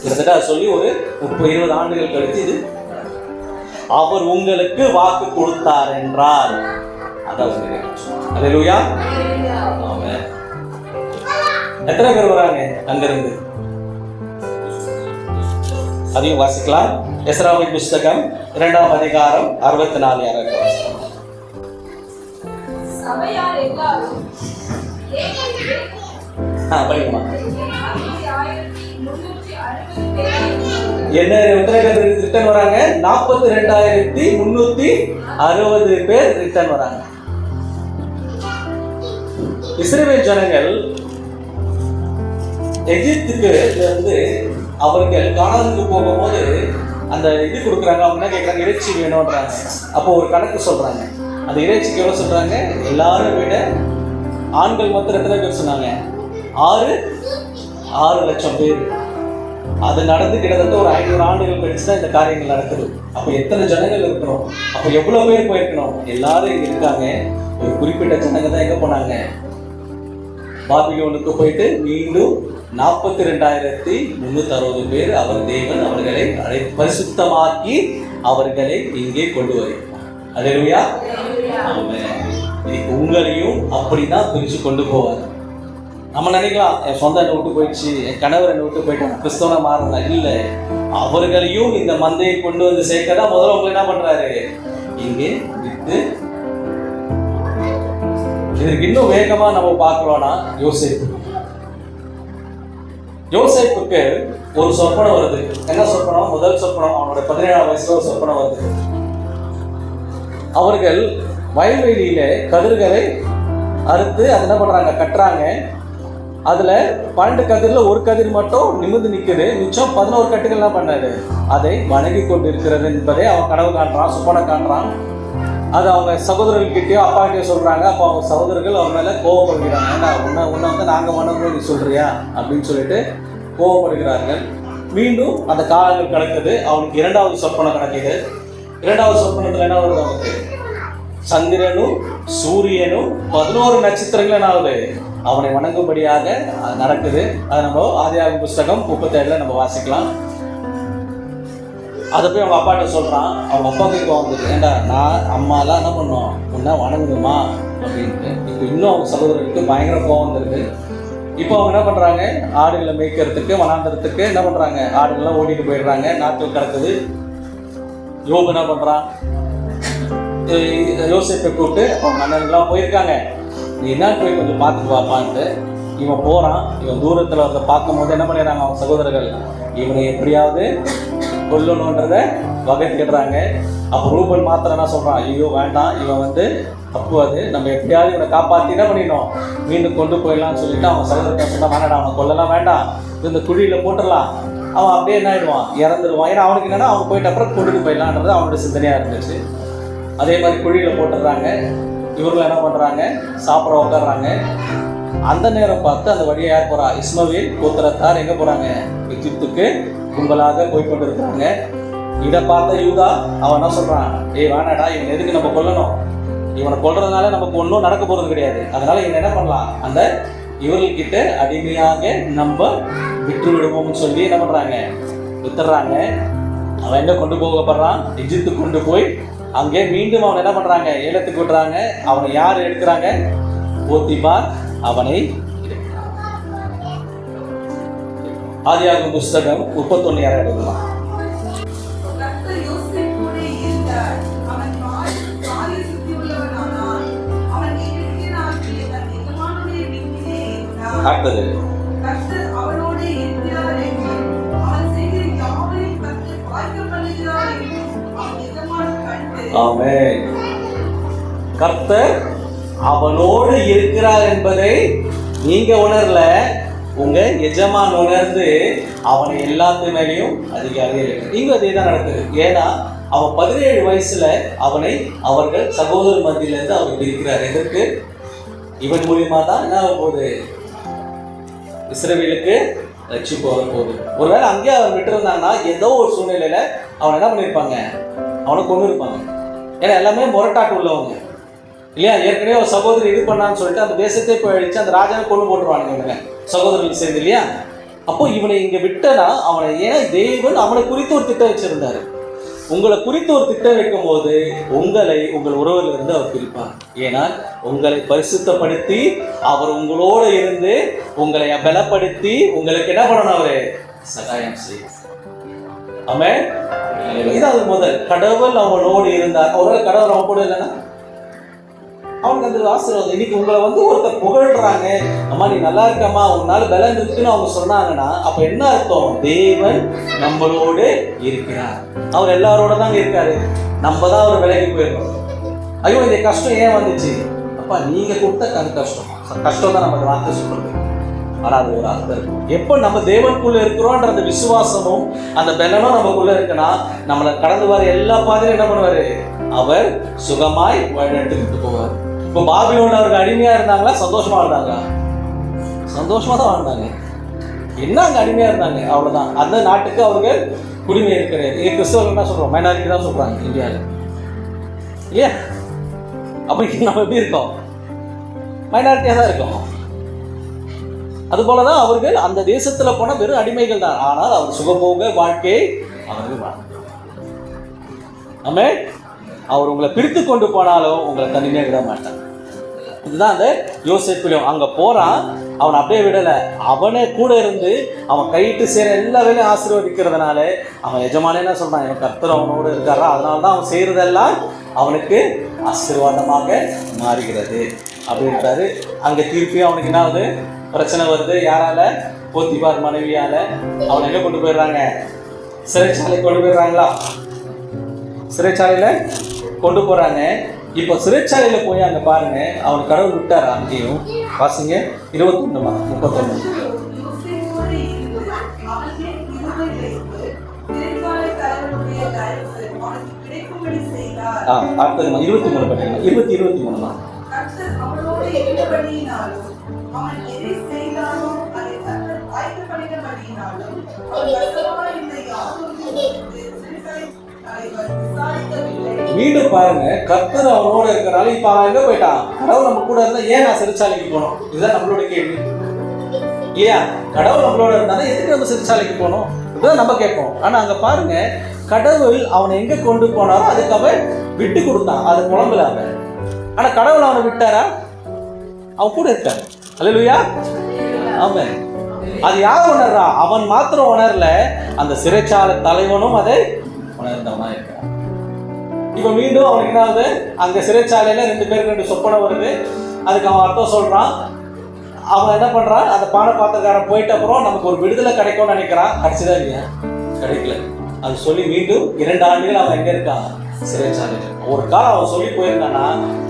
கிட்டத்தட்ட சொல்லி ஒரு 30-20 ஆண்டுகள் கழித்து இது அவர் உங்களுக்கு வாக்கு கொடுத்தார் என்றால் அல்லேலூயா. ஆமென். எத்தனை பேர் வராங்க அங்கிருந்து? அதையும் வாசிக்கலாம். எஸ்ராவின் புஸ்தகம் 2ஆம் அதிகாரம் 64 யாராவது வாசிக்கலாம். சபையார் எல்லாரும் படிக்குமா? என்ன எத்தனை பேர் ரிட்டர்ன் வராங்க? 42,360 பேர் ரிட்டர்ன் வராங்க. இஸ்ரவேல் ஜனங்கள் எகிப்துக்கு இருந்து அவர்கள் கானானுக்கு போகும்போது அந்த இது கொடுக்குறாங்க. அவங்க என்ன கேட்குறாங்க, இறைச்சி வேணும்ன்றாங்க. அப்போ ஒரு கணக்கு சொல்றாங்க. அந்த இறைச்சிக்கு எவ்வளோ சொல்றாங்க? எல்லாரும் விட ஆண்கள் மொத்தம் எத்தனை பேர் சொன்னாங்க? 6 லட்சம் பேர். அது நடந்து கிட்டத்தட்ட ஒரு 500 ஆண்டுகள் கழிச்சு தான் இந்த காரியங்கள் நடக்குது. அப்போ எத்தனை ஜனங்கள் இருக்கணும்? அப்போ எவ்வளோ பேர் போயிருக்கணும்? எல்லாரும் இங்கே இருக்காங்க. ஒரு குறிப்பிட்ட ஜனங்க தான் எங்கே போனாங்க? பாபிலோனுக்கு போயிட்டு மீண்டும் 42,360 பேர் அவர் தேவன் அவர்களை பரிசுத்தமாக்கி அவர்களை இங்கே கொண்டு வருகிறார். அல்லேலூயா. ஆமென். உங்களையும் அப்படிதான் பிரிச்சு கொண்டு போவார். நம்ம நினைக்கலாம், என் சொந்த என்னை விட்டு போயிடுச்சு, என் கணவர் என்னை விட்டு போயிட்டாங்க, கிறிஸ்தவனை மாறினா இல்லை. அவர்களையும் இந்த மந்தையை கொண்டு வந்து சேர்க்கதான் முதல்ல உங்களை என்ன பண்றாரு, இங்கே விட்டு. இதற்கு இன்னும் வேகமா நம்ம பார்க்கிறோம்னா யோசேப்புக்கு ஒரு சொப்பனம் வருது. என்ன சொப்பனம்? முதல் சொப்பனம் அவனோட 17ஆம் வயசுல ஒரு சொப்பனம் வருது. அவர்கள் வயல்வெளியில கதிர்களை அறுத்து அதை என்ன பண்றாங்க, கட்டுறாங்க. அதுல 12 கதிர்ல ஒரு கதிர் மட்டும் நிமிர்ந்து நிக்குது. மிச்சம் 11 கட்டுகள் என்ன பண்ணாரு, அதை வணங்கி கொண்டு இருக்கிறது என்பதை அவன் கனவு காண்றான், சொப்பனம் காண்றான். அது அவங்க சகோதரர்கிட்டயோ அப்பா கிட்டயோ சொல்றாங்க. அப்போ அவங்க சகோதரர்கள் அவங்க மேல கோவப்படுகிறாங்க. ஏன்னா உன்னை வந்து நாங்க வணங்குவோம், நீ சொல்றியா அப்படின்னு சொல்லிட்டு கோவப்படுகிறார்கள். மீண்டும் அந்த காலங்கள் கிடக்குது. அவனுக்கு 2வது சொப்பனம் கிடக்குது. 2வது சொப்பனத்துல என்ன வருது, அவனுக்கு சந்திரனும் சூரியனும் 11 நட்சத்திரங்கள் என்ன ஆகுது, அவனை வணங்கும்படியாக நடக்குது. அதை நம்ம ஆதியாகமம் புஸ்தகம் 37 நம்ம வாசிக்கலாம். அதை போய் அவங்க அப்பாட்ட சொல்கிறான். அவங்க அப்பாவுக்கு கோவம் வந்துருக்கு. ஏண்டா நான் அம்மாலாம் என்ன பண்ணுவோம், உன்னை வணங்குமா அப்படின்ட்டு. இப்போ இன்னும் அவங்க சகோதரருக்கு பயங்கர கோவம் வந்துருக்கு. இப்போ அவங்க என்ன பண்ணுறாங்க, ஆடுகளை மேய்க்கிறதுக்கு வனாந்தரத்துக்கு என்ன பண்ணுறாங்க, ஆடுகள்லாம் ஓடிட்டு போயிடுறாங்க. நாட்கள் கிடக்குது. யோபு என்ன பண்ணுறான், யோசேப்பை கூப்பிட்டு அவங்க அண்ணன்லாம் போயிருக்காங்க, நீ என்ன போய் கொஞ்சம் பார்த்துட்டு வாப்பான்ட்டு. இவன் போகிறான். இவன் தூரத்தில் வந்து பார்க்கும் போது என்ன பண்ணிடுறாங்க அவங்க சகோதரர்கள், இவனை எப்படியாவது கொல்லணுன்றத வகை கேட்டுறாங்க. அப்போ ரூபன் மாத்திரம் என்ன சொல்கிறான், ஐயோ வேண்டாம், இவன் வந்து தப்பு, அது நம்ம எப்படியாவது இவனை காப்பாற்றி என்ன பண்ணிடணும், மீண்டும் கொண்டு போயிடலாம்னு சொல்லிட்டு அவன் சகோதரர்கள் சொன்னால், வேண்டாம் அவனை கொல்லலாம் வேண்டாம், இந்த குழியில் போட்டுடலாம், அவன் அப்படியே என்ன ஆகிடுவான், இறந்துடுவான். ஏன்னா அவனுக்கு என்னன்னா அவன் போயிட்டு அப்புறம் கொண்டுட்டு போயிடலான்றது அவனோட சிந்தனையாக இருந்துச்சு. அதே மாதிரி குழியில் போட்டுடுறாங்க. இவர்கள் என்ன பண்ணுறாங்க, சாப்பிட உட்காடுறாங்க. அந்த நேரம் பார்த்து அந்த வழியை யார் போகிறா, இஸ்மவேல் கோத்திரத்தார் எங்கே போகிறாங்க, எகிப்துக்கு கும்பலாக போய்கொண்டு இருக்கிறாங்க. இதை பார்த்த யூதா அவன் என்ன சொல்கிறான், வேணாடா, இவன் எதுக்கு நம்ம கொல்லணும், இவனை கொல்றதுனால நமக்கு ஒன்றும் நடக்க போகிறது கிடையாது, அதனால இவன் என்ன பண்ணலாம், அந்த இவர்கள்கிட்ட அடிமையாக நம்ம விட்டு விடுவோம்னு சொல்லி என்ன பண்ணுறாங்க, வித்துடுறாங்க. அவன் எங்கே கொண்டு போகப்படுறான், எகிப்துக்கு கொண்டு போய் அங்கே மீண்டும் அவனை என்ன பண்ணுறாங்க, ஏலத்துக்கு விடுறாங்க. அவனை யார் எடுக்கிறாங்க, போத்திபார் அவனை. ஆதியாகமம் புஸ்தகம் 31 யாரை எடுக்கலாம். அடுத்தது ஆமென். கர்த்தர் அவனோடு இருக்கிறார் என்பதை நீங்க உணரல, உங்க எஜமான் உணர்ந்து அவனை எல்லாத்து மேலேயும் அதிகாரியாக இருக்கிறார். இங்க அதே தான் நடக்குது. ஏன்னா அவன் 17 வயசுல அவனை அவர்கள் சகோதரர் மத்தியிலிருந்து அவர் பிரிக்கிறார். எதற்கு? இவன் மூலியமா தான் என்ன ஆக போகுது? இஸ்ரவேலுக்கு ரட்சிப்பு வர போகுது. ஒருவேளை அங்கேயே அவர் விட்டுருந்தாங்கன்னா ஏதோ ஒரு சூழ்நிலையில அவனை என்ன பண்ணியிருப்பாங்க? அவனை கொண்டு இருப்பாங்க. ஏன்னா எல்லாமே முரட்டாட்டு உள்ளவங்க இல்லையா? ஏற்கனவே ஒரு சகோதரி இது பண்ணான்னு சொல்லிட்டு அந்த தேசத்தை போய் அழிச்சு அந்த ராஜாவை கொண்டு போட்டுருவானுங்க இவங்க சகோதரர்கள் சேர்ந்து இல்லையா? அப்போ இவனை இங்க விட்டனா அவனை, ஏன்னா தேவன் அவனை குறித்து ஒரு திட்டம் வச்சிருந்தாரு. உங்களை குறித்து ஒரு திட்டம் வைக்கும் போது உங்களை உங்கள் உறவிலிருந்து அவர் பிரிப்பார். ஏன்னா உங்களை பரிசுத்தப்படுத்தி அவர் உங்களோட இருந்து உங்களை பலப்படுத்தி உங்களுக்கு என்ன பண்ணணும்? அவரு சகாயம் செய்யும். ஆமென். இதாவது முதல் கடவுள் அவனோடு இருந்தார். ஒருவேளை கடவுள் அவன் கூட இல்லைன்னா அவனுக்கு அந்த ஆசீர்வாதம். இன்னைக்கு உங்களை ஒருத்தர் புகழ்றாங்க, அம்மா நீ நல்லா இருக்கம்மா, உன்னால பலம் இருக்குன்னு அவங்க சொன்னாங்கன்னா அப்ப என்ன அர்த்தம்? தேவன் நம்மளோடு இருக்கிறார். அவர் எல்லாரோட தான் இருக்காரு. நம்ம தான் அவர் விலகி போயிருக்கோம். ஐயோ இந்த கஷ்டம் ஏன் வந்துச்சு? அப்பா நீங்க கொடுத்த கஷ்டம் தான் நம்ம வார்த்தை சொல்றது. ஆனா அது ஒரு அர்த்தம் இருக்கும். எப்போ நம்ம தேவனுக்குள்ள இருக்கிறோன்ற அந்த விசுவாசமும் அந்த பலனும் நமக்குள்ள இருக்குன்னா நம்மளை கடந்து வர எல்லா பாதையும் என்ன பண்ணுவாரு? அவர் சுகமாய் வழிநடத்திட்டு போவார். இப்போ பாபிலோன்ல அவருக்கு அடிமையா இருந்தாங்களா? சந்தோஷமா இருந்தாங்களா? சந்தோஷமா தான் வாழ்ந்தாங்க. என்ன அங்க அடிமையா இருந்தாங்க, அவ்வளவுதான். அந்த நாட்டுக்கு அவர்கள் குடிமை இருக்கிறார். இங்க கிறிஸ்தவர்கள் என்ன சொல்றோம்? மைனாரிட்டி தான் சொல்றாங்க இந்தியாவில் இல்லையா? அப்ப நம்ம எப்படி இருக்கோம்? மைனாரிட்டியா தான் இருக்கோம். அது போலதான் அவர்கள் அந்த தேசத்துல போன வெறும் அடிமைகள் தான். ஆனால் அவர் சுகபோக வாழ்க்கையை அவர்கள் வாழ்ந்தார். ஆமென். அவர் உங்களை பிரித்து கொண்டு போனாலும் உங்களை தனிமையாக விட மாட்டார். இதுதான் அந்த யோசேப்பிலும் அங்க போறான். அவன் அப்படியே விடலை. அவனே கூட இருந்து அவன் கையிட்டு சேர எல்லா வேலையும் ஆசீர்வதிக்கிறதுனால அவன் எஜமானே என்ன சொல்றான்? என் கர்த்தர் அவனோடு இருக்காரா, அதனால தான் அவன் செய்யறதெல்லாம் அவனுக்கு ஆசீர்வாதமாக மாறுகிறது அப்படின்றாரு. அங்க திருப்பியும் அவனுக்கு என்ன ஆகுது? பிரச்சனை வருது. யாரால? போத்திபார் மனைவியால. அவனை எங்க கொண்டு போயிடுறாங்க? சிறைச்சாலை கொண்டு போயிடுறாங்களா? சிறைச்சாலையில கொண்டு போறாங்க. இப்போ சிறைச்சாலையில போய் அங்க பாருங்க, அவன் கடவுள் விட்டாரா? அங்கேயும் வாசிங்க 21:31. அடுத்தது 23 பார்த்தீங்கன்னா 23 தான். மீண்டும் பாருங்க, கர்த்தர் அவனோட இருக்கிறனால இப்ப அவன் எங்க போயிட்டான்? கடவுள் நம்ம கூட இருந்தா ஏன் நான் சிறைச்சாலைக்கு போனோம்? இதுதான் நம்மளோட கேள்வி இல்லையா? கடவுள் நம்மளோட இருந்தாலும் எதுக்கு நம்ம சிறைச்சாலைக்கு போனோம்? இதுதான் நம்ம கேட்போம். ஆனா அங்க பாருங்க, கடவுள் அவனை எங்க கொண்டு போனாரோ அதுக்கு அவன் விட்டு கொடுத்தான். அது புலம்பல அவன். ஆனா கடவுள் அவனை விட்டாரா? அவன் கூட இருக்காரு. அல்லேலூயா. ஆமென். அது யார் உணர்றா? அவன் மாத்திரம் உணரல, அந்த சிறைச்சாலை தலைவனும் அதை உணர்ந்தவனா இருக்கான். இப்ப மீண்டும் அவனுக்கு என்ன ஆகுது? அங்க சிறைச்சாலையில 2 பேருக்கு 2 சொப்பனை வருது. அதுக்கு அவன் அர்த்தம் சொல்றான். அவன் என்ன பண்றான்? அந்த பானபாத்திரக்காரன் போயிட்ட அப்புறம் நமக்கு ஒரு விடுதலை கிடைக்கும்னு நினைக்கிறான். கிடைச்சதா இல்லையா? கிடைக்கல. அது சொல்லி மீண்டும் 2 ஆண்டுகள் அவன் எங்க இருக்கான்? சிறைச்சாலையில. ஒரு காலம் அவன் சொல்லி போயிருந்தானா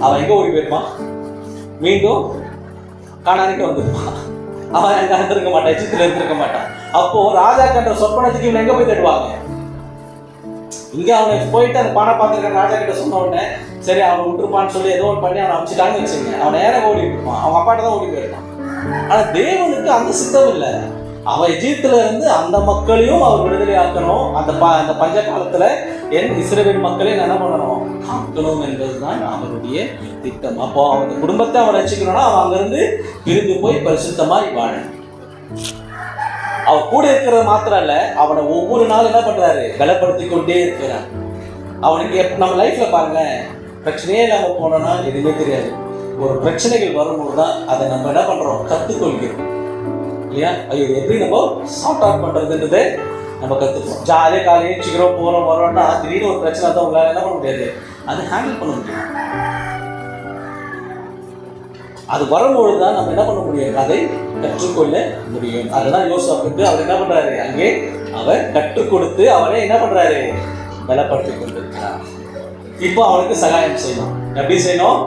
அவன் எங்க ஓடி போயிருப்பான்? மீண்டும் கானானுக்கு வந்துருப்பான். அவன் எங்க இருந்திருக்க மாட்டான், எஜிப்துல இருந்திருக்க மாட்டான். அப்போ ராஜா கண்ட சொப்பனத்துக்கு இவன் எங்க போய் தேடுவாங்க? இங்க அவனை போயிட்டு அந்த பானபாத்திரக்காரன் ராஜா கிட்ட சொன்ன உடனே சரி அவனை விட்டுருப்பான்னு சொல்லி ஏதோ ஒன்று பண்ணி அவனை அமைச்சிட்டாங்கன்னு வச்சுங்க, அவன் நேரம் ஓடி இருப்பான். அவன் அப்பாட்ட தான் ஓடி போயிருப்பான். ஆனா தேவனுக்கு அந்த சித்தம் இல்லை. அவன் எஜிப்துல இருந்து அந்த மக்களையும் அவர் விடுதலை ஆக்கணும். அந்த பஞ்ச காலத்துல என் இஸ்ரவேல் மக்களை என்ன பண்ணணும்? காக்கணும் என்பதுதான் அவருடைய திட்டம். அப்போ அவன் குடும்பத்தை அவன் ரசிக்கணும்னா அவன் அங்கிருந்து பிரிந்து போய் பரிசுத்தமாய் வாழணும். அவன் கூட இருக்கிறது மாத்திரம் இல்ல, அவனை ஒவ்வொரு நாளும் என்ன பண்றாரு? பலப்படுத்தி கொண்டே இருக்கிறார். அவனுக்கு நம்ம லைஃப்ல பாருங்க, பிரச்சனையே இல்லாம போனோம்னா எதுவுமே தெரியாது. ஒரு பிரச்சனைகள் வரும்போது தான் அதை நம்ம என்ன பண்றோம்? கற்றுக்கொள்கிறோம் இல்லையா? ஐயோ எப்படி நம்ம சார்ட் அவுட் பண்றதுன்றதை நம்ம கற்றுப்போம். ஜாலியாக காலையில் ஏற்றிக்கிறோம், போகிறோம் வரோம்னா திடீர்னு ஒரு பிரச்சனை தான் உங்களால் என்ன பண்ண முடியாது, அதை ஹேண்டில் பண்ண முடியும். அது வரும்பொழுது தான் நம்ம என்ன பண்ண முடியும்? அதை கற்றுக்கொள்ள முடியும். அதுதான் யோசேப்புக்கு அவர் என்ன பண்றாரு? அங்கே அவர் கற்றுக் கொடுத்து அவரை என்ன பண்றாரு? பலப்படுத்தி கொண்டிருக்கிறார். இப்போ அவனுக்கு சகாயம் செய்யணும். எப்படி செய்யணும்?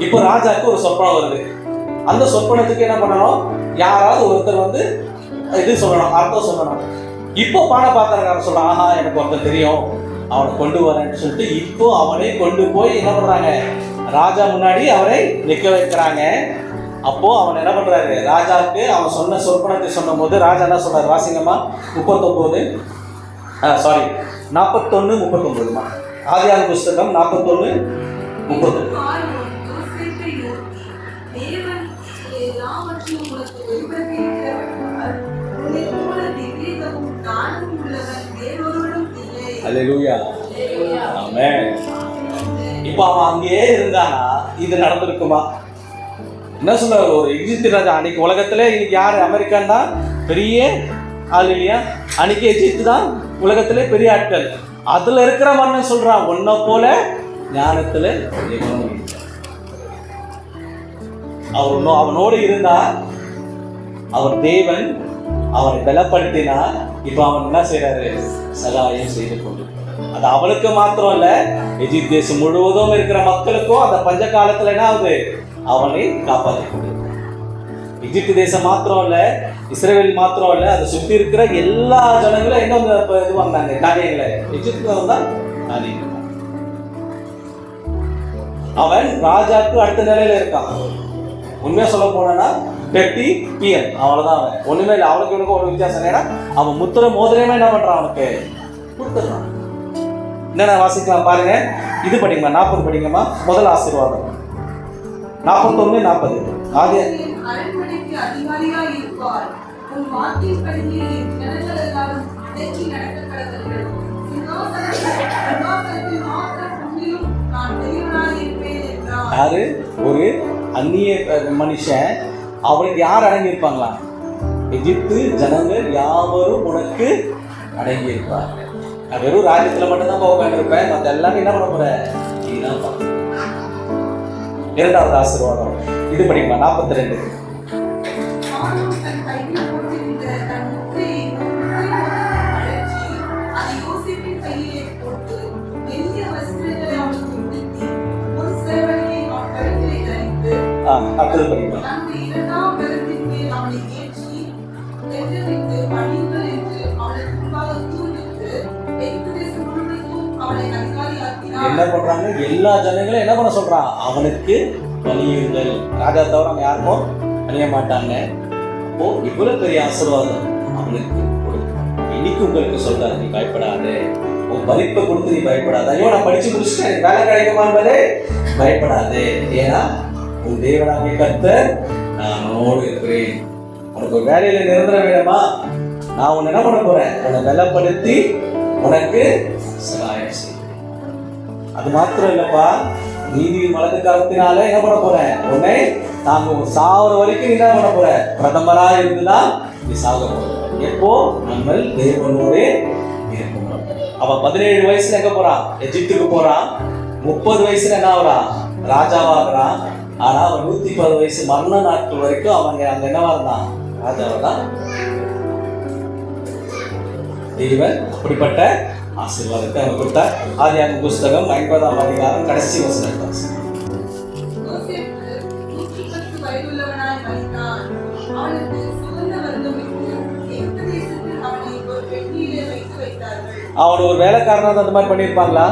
இப்போ ராஜாவுக்கு ஒரு சொப்பனம் வருது. அந்த சொப்பனத்துக்கு என்ன பண்ணணும்? யாராவது ஒருத்தர் வந்து இது சொல்லணும், அர்த்தம் சொல்லணும். இப்போ பானபாத்திரக்காரன் சொல்றான், ஆஹா எனக்கு ஒருத்தர் தெரியும், அவனை கொண்டு வரேன்னு சொல்லிட்டு இப்போ அவனை கொண்டு போய் என்ன பண்றாங்க, ராஜா முன்னாடி அவரை நிற்க வைக்கிறாங்க. அப்போ அவன் என்ன பண்றாரு, ராஜாவுக்கு அவன் சொன்ன சொற்பனத்தை சொன்னும் போது ராஜா என்ன சொல்றாரு, வாசிங்கம்மா 39 சாரி 41:39. ஆதியாகம புஸ்தகம் 41:39. அல்லேலூயா, ஆமென். இப்போ அவன் அங்கேயே இருந்தானா இது நடந்திருக்குமா? என்ன சொல்ற, ஒரு எகிப்து ராஜா அன்னைக்கு உலகத்துல இன்னைக்கு யாரு அமெரிக்கான் தான் பெரிய ஆள் இல்லையா, அன்னைக்கு எகிப்து தான் உலகத்திலே பெரிய ஆட்கள். அதுல இருக்கிற மன்னன் சொல்றான், உன்னை போல ஞானத்துல அவனோடு இருந்தா அவர் தேவன் அவனை பலப்படுத்தினா இப்ப அவன் என்ன செய்யறாரு, சகாயம் செய்து கொண்டு. அது அவனுக்கு மாத்திரம் இல்ல, எகிப்து தேசம் முழுவதும் இருக்கிற மக்களுக்கும் அந்த பஞ்ச காலத்துல என்ன ஆகுது, அவனை காப்பாற்றி கொண்டு. எகிப்து தேசம் மாத்திரம் இல்ல, இஸ்ரவேல் மாத்திரம் இல்ல, அதை சுத்தி இருக்கிற எல்லா ஜனங்களும் என்ன இது வந்தாங்க, காரியங்களை எகிப்துல வந்தா காரியங்கள். அவன் ராஜாக்கு அடுத்த நிலையில இருக்கான். உண்மையா சொல்ல போனா பெட்டி பிஎன், அவ்வளவுதான். அவன் ஒண்ணுமே இல்லை, அவனுக்கு இவனுக்கு ஒரு வித்தியாசம். ஏன்னா அவன் முத்திர மோதிரமே என்ன பண்றான், அவனுக்கு கொடுத்துறான். என்னென்ன வாசிக்கலாம் பாருங்க, இது படிங்கம்மா, 40 படிங்கம்மா. முதல் ஆசீர்வாதம் 41:40. ஆதியா அரண்மனைக்கு அதிகாரியாய் இருப்பார். உன் வாக்கின்படியே ஜனங்கள் எல்லாரும் அடக்கி நடக்கக்கடவர்கள். சிங்காசனத்தில் மாத்திரம் உன்னிலும் நான் பெரியவனாய் இருப்பேன் என்றார். யாரு, ஒரு அந்நிய மனுஷன், அவனுக்கு யார் அடங்கி இருப்பாங்களா, எகிப்து ஜனங்கள் யாவரும் உனக்கு அடங்கி இருப்பாங்க. வெறும் ராஜ்யத்துல மட்டும்தான் உட்காந்து இருப்பேன், மற்ற எல்லாமே என்ன பண்ண போற, நீதான் பார்க்க. இரண்டாவது ஆசீர்வாதம் இது படிக்குமா, 42. அடுத்தது படிக்குமா, என்ன பண்றாங்க, எல்லா ஜனங்களும் என்ன பண்ண சொல்றான், அவனுக்கு பணியுங்கள். ராஜா தவிர அவங்க யாருக்கும் பணிய மாட்டாங்க. அப்போ இவ்வளவு பெரிய ஆசீர்வாதம் அவனுக்கு கொடுக்கும். இன்னைக்கு உங்களுக்கு சொல்றாரு, நீ பயப்படாதே, உன் பலிப்பை கொடுத்து நீ பயப்படாத. ஐயோ நான் படிச்சு முடிச்சுட்டேன், எனக்கு வேலை கிடைக்குமா என்பதே பயப்படாதே. ஏன்னா உன் தேவனாகிய கர்த்தர் நானோடு இருக்கிறேன். உனக்கு ஒரு வேலையில நிரந்தர வேணுமா, நான் உன்னை என்ன பண்ண போறேன், உன்னை பலப்படுத்தி உனக்கு சகாயம் செய்ய. அது மாத்திரம் இல்லப்பா, நீதியின் வலது கரத்தினால என்ன பண்ண போறேன், உன்னை நாங்க சாவர வரைக்கும் என்ன பண்ண போற, பிரதமரா இருந்துதான் நீ சாக போற. எப்போ, நம்ம தேவனோடு இருக்கணும். அவன் 17 வயசுல எங்க போறான், எகிப்துக்கு போறான். 30 வயசுல என்ன ஆகுறான், ராஜாவாகிறான். ஆனா அவன் 110 வயசு மரண நாட்கள் வரைக்கும் அவங்க அங்க என்னவா இருந்தான், ராஜாவா தான். தேவன் அப்படிப்பட்ட ஆசீர்வாதத்தை அவன் கொடுத்தார். ஆதியாகம புஸ்தகம் 50ஆம் அதிகாரம் கடைசி வசனம். அவன் ஒரு வேலைக்காரனா அந்த மாதிரி பண்ணியிருப்பாங்களா,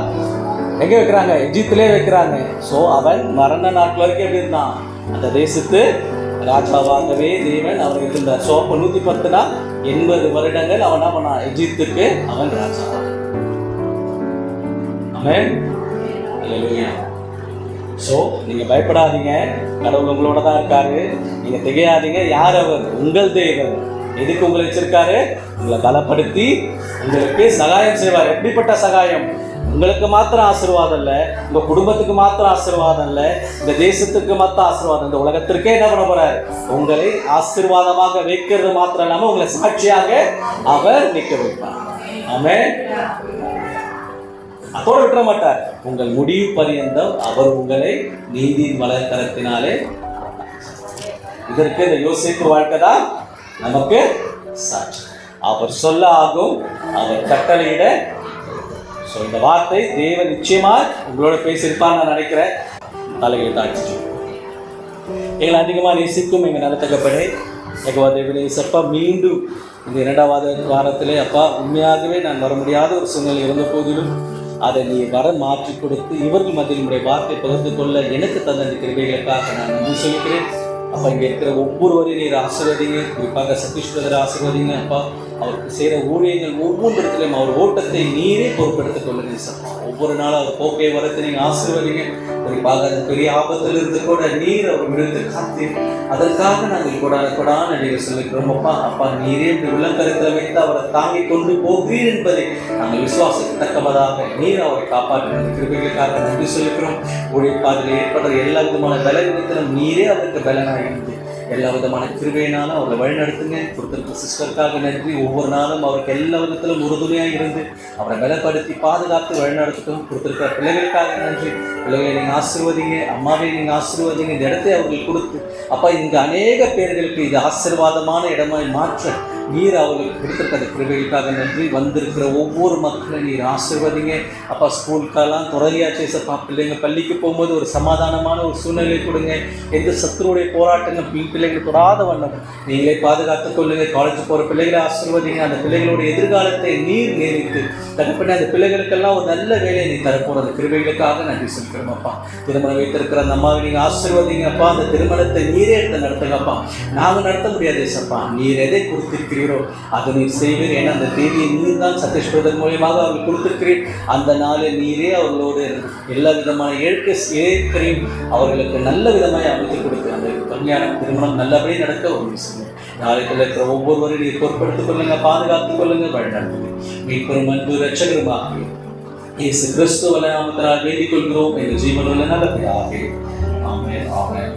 எங்க வைக்கிறாங்க, எகிப்திலே வைக்கிறாங்க. ஸோ அவன் மரண நாட்கள் வரைக்கும் எப்படி இருந்தான், அந்த தேசத்து ராஜாவாகவே தேவன் அவனுக்கு இருந்தார். ஸோ அப்போ 110னா 80 வருடங்கள் அவன் என்ன பண்ணான், எகிப்துக்கு அவன் ராஜா. ஆமென், அல்லேலூயா. ஸோ நீங்க பயப்படாதீங்க, கடவுள் உங்களோட தான் இருக்காரு. நீங்க திகையாதீங்க. யார் அவர், உங்கள் தேவன். எதுக்கு உங்களை வச்சிருக்காரு, உங்களை பலப்படுத்தி உங்களுக்கு சகாயம் செய்வார். எப்படிப்பட்ட சகாயம், உங்களுக்கு மாத்திரம் ஆசீர்வாதம் இல்லை, உங்க குடும்பத்துக்கு மாத்திரம் ஆசீர்வாதம் இல்லை, இந்த தேசத்துக்கு மாத்திரம் ஆசீர்வாதம், இந்த உலகத்திற்கே என்ன பண்ண போறார், உங்களை ஆசீர்வாதமாக வைக்கிறது மாத்திரம் இல்லாம உங்களை சாட்சியாக அவர் நிற்க வைப்பார். ஆமென். அதோடு விட்டுற மாட்டார், உங்கள் முடிவு பரியந்தம் அவர் உங்களை நீதியின் வலக்கரத்தினாலே. இதற்கு இந்த யோசேப்பு வாழ்க்கை தான் நமக்கு சாட்சி. அவர் சொல்ல ஆகும், அவர் கட்டளையிட. இந்த வார்த்தை தேவன் நிச்சயமா உங்களோட பேசியிருப்பான்னு நான் நினைக்கிறேன். தலைகளை தாட்சி எங்களை அதிகமாக நேசிக்கும் எங்கள் நல்ல தகப்பனே, தேவனே அப்பா, மீண்டும் இந்த 2வது வாரத்திலே அப்பா உண்மையாகவே நான் வர முடியாத ஒரு சூழ்நிலை இருந்த போதிலும் அதை நீ வர மாற்றி கொடுத்து இவர்கள் மத்தியில் உடைய வார்த்தை பகிர்ந்து கொள்ள எனக்கு தந்த அந்த கிருபைகளுக்காக நான் நன்றி சொல்லிக்கிறேன். அப்பா, இங்கே இருக்கிற ஒவ்வொருவரையும் நீர் ஆசீர்வதிங்க. குறிப்பாக சதீஷ் பிரதர் ஆசீர்வதிங்க. அப்பா, அவருக்கு செய்கிற ஊழியங்கள் ஒவ்வொன்றிடத்திலும் அவர் ஓட்டத்தை நீரே பொறுப்பெடுத்துக் கொள்ளுங்க சார். ஒவ்வொரு நாளும் அவர் போக்கை வரத்தை நீங்கள் ஆசீர்வதிங்க. குறிப்பாக அந்த பெரிய ஆபத்திலிருந்து கூட நீர் அவர் விழுந்து காத்து அதற்காக நாங்கள் கொடான நீங்கள் சொல்லிக்கிறோம். அப்பா நீரே உள்ளங்கருத்தில் வைத்து அவரை தாங்கி கொண்டு போகிறீர் என்பதை நாங்கள் விசுவாசத்தக்கவதாக நீர் அவரை காப்பாற்ற கிருபைகளுக்காக நன்றி சொல்லிக்கிறோம். ஊழியப்பாதையில் ஏற்படுற எல்லா விதமான பலவீனத்திலும் நீரே அவருக்கு பலனாக இருந்து எல்லா விதமான கிருபையினாலும் அவரை வழிநடத்துங்க. கொடுத்திருக்க சிஸ்டருக்காக நன்றி. ஒவ்வொரு நாளும் அவருக்கு எல்லா விதத்திலும் உறுதுணையாக இருந்து அவரை பலப்படுத்தி பாதுகாத்து வழிநடத்தும். கொடுத்திருக்கிற பிள்ளைகளுக்காக நன்றி. பிள்ளைகளை நீங்கள் ஆசீர்வதிங்க. அம்மாவை நீங்கள் ஆசீர்வதிங்க. இந்த இடத்தை அவர்கள் கொடுத்து அப்பா இங்கே அநேக பேர்களுக்கு இது ஆசீர்வாதமான இடமாய் மாற்ற நீர் அவர்களுக்கு கொடுத்திருக்க அந்த கிருபைகளுக்காக நன்றி. வந்திருக்கிற ஒவ்வொரு மக்களும் நீர் ஆசீர்வதிங்க. அப்பா, ஸ்கூலுக்கெல்லாம் தொடங்கியாச்சேசப்பா, பிள்ளைங்க பள்ளிக்கு போகும்போது ஒரு சமாதானமான ஒரு சூழ்நிலை கொடுங்க. எந்த சத்துருடைய போராட்டங்கள் பிள்ளைகளை தொடாத வண்ணம் நீங்களே பாதுகாத்துக் கொள்ளுங்க. காலேஜ் போகிற பிள்ளைகளை ஆசீர்வதிங்க. அந்த பிள்ளைகளுடைய எதிர்காலத்தை நீர் நேரிட்டு தகப்பனே அந்த பிள்ளைகளுக்கெல்லாம் ஒரு நல்ல வேலையை நீ தரப்போகிற அந்த கிருபைகளுக்காக நன்றி சொல்லிக்கிறோம். அப்பா, திருமணம் வைத்திருக்கிற அந்த அம்மாவை நீங்கள் ஆசீர்வதிங்க. அப்பா, அந்த திருமணத்தை நீரே எடுத்து நடத்துங்கப்பா. நாங்கள் நடத்த முடியாது ஏசப்பா. நீர் எதை கொடுத்திருக்கிறீரோ அதை நீர் செய்வீர். ஏன்னா அந்த தேதியை நீர் தான் சதீஷ் பிரதர் மூலியமாக அவர்கள் கொடுத்திருக்கிறீர். அந்த நாளில் நீரே அவர்களோடு எல்லா விதமான ஏற்கரையும் அவர்களுக்கு நல்ல விதமாக அமைத்து கொடுத்து அந்த கல்யாணம் திருமணம் நல்லபடியாக நடக்க ஒரு விஷயம். நாளைக்குள்ள இருக்கிற ஒவ்வொருவரையும் நீர் பொறுப்படுத்திக் கொள்ளுங்க, பாதுகாத்துக் கொள்ளுங்க, வழிநடத்துங்க. மீட்பெரும் அன்பு இரட்சகருமாக இயேசு கிறிஸ்துவின் நாமத்தினால் வேண்டிக் கொள்கிறோம். எங்கள் ஜீவனுள்ள நல்ல பிதாவே. ஆமென், ஆமென்.